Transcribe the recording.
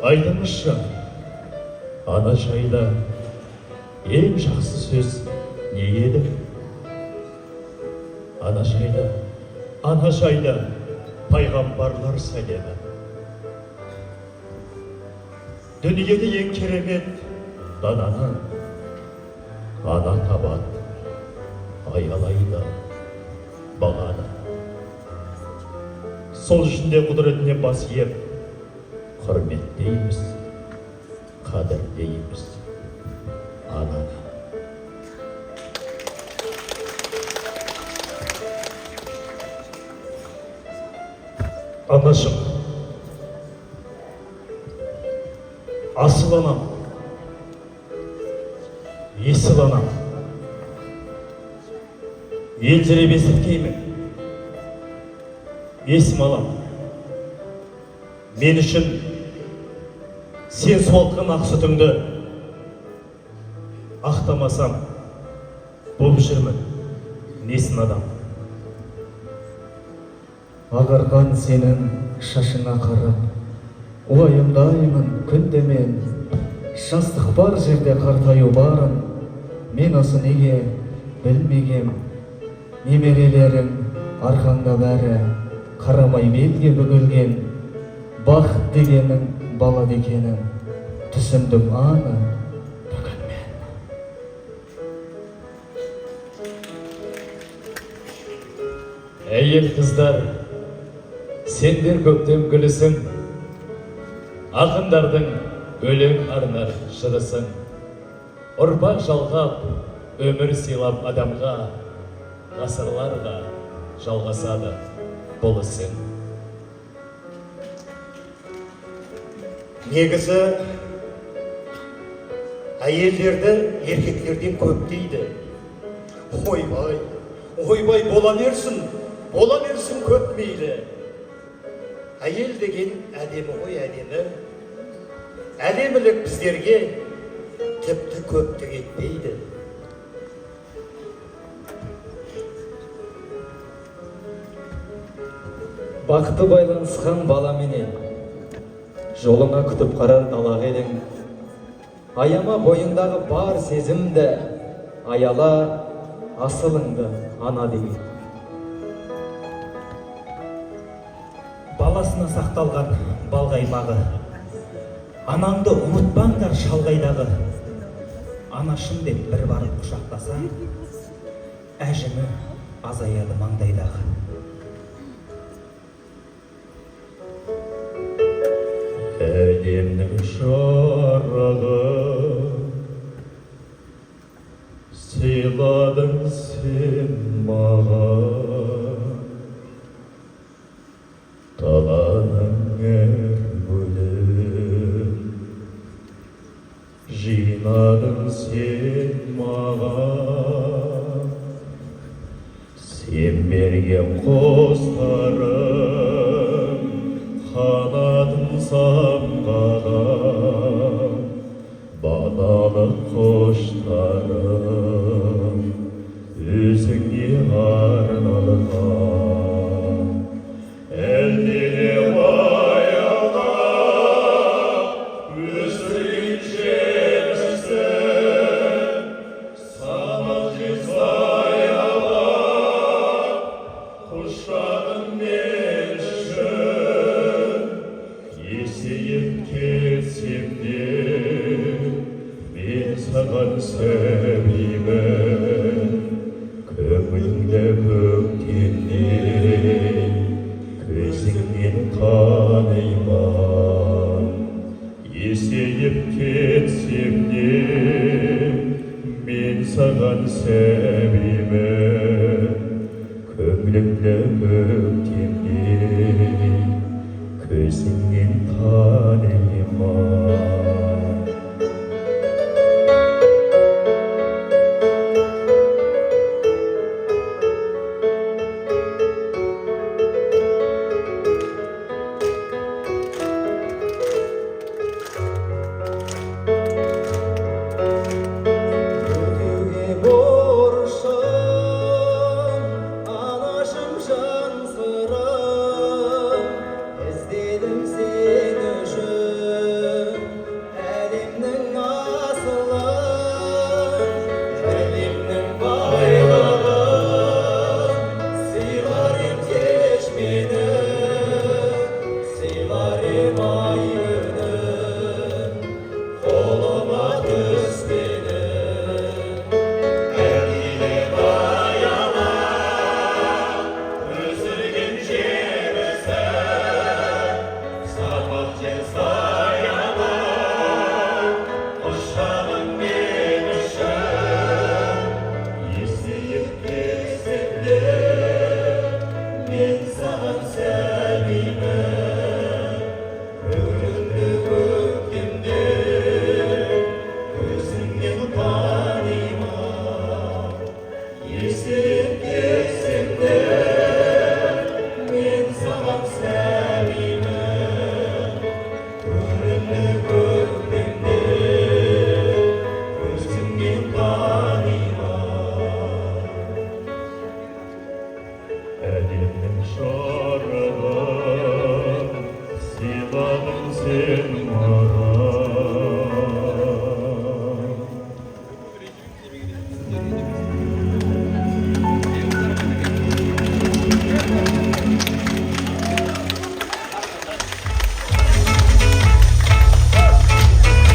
Айтыңызшы, ана жайда ең жақсы сөз не еді? Ана жайда пайғамбарлар сәлемі. Дүниеде ең керемет дананы ана табады, аялайды, бағады. Сол үшін де құдіретіне бас иіп, құрметтейміз, қадірлейміз ананы. Анашым, асыл анам, есіл анам, елжіреп есіркеймін, есім алам. Мен үшін сен суалтқан ақ сүтіңді ақтамасам, болып жүрмін, несін адам. Ағарған сенің шашыңа қарап, уайымдаймын күнде мен. Жастық бар жерде қартаю барын, мен осы неге білмегем. Немерелерің арқаңда бәрі, қарамай белге бүгілген. Бақыт дегенің бала екенін түсіндім аны бүгін мен. Әйел қыздар, сендер көктем гүлісің, ақындардың өлең арнар жырысың. Ұрпақ жалғап, өмір сыйлап адамға, ғасырларға жалғасады бұл ісің. Негізі, әйелдерді еркектерден көп дейді. Ойбай, бола берсін көп мейлі. Әйел деген әдемі ғой, әдемі. Әдемілік біздерге тіпті көптік етпейді. Бақыты байланысқан баламенен жолыңа күтіп қарар далақ едің. Аяма бойыңдағы бар сезімді, аяла асылыңды ана деген. Баласына сақталған балғаймағы, анаңды ұмытпаңдар шалғайдағы. Анашым деп бір барып құшақтаса, әжімі азаяды маңдайдағы. Әлемнің жарығы сыйладың сен маған, таланың әр бөлін жинадың сен маған. Сен берген қостарым қанатын самғаған, балалық қоштарым өзіңе арналған. Әлдене аяла өсірген жемісің, самал жел саялап құшағың мен үшін. Есейіп кетсем де мен саған сәбимін, көңіліңді көктемдей көзіңнен таниман. Есейіп кетсем де мен саған сәбимін, көңіліңді көктемдей көзіңнен таниман.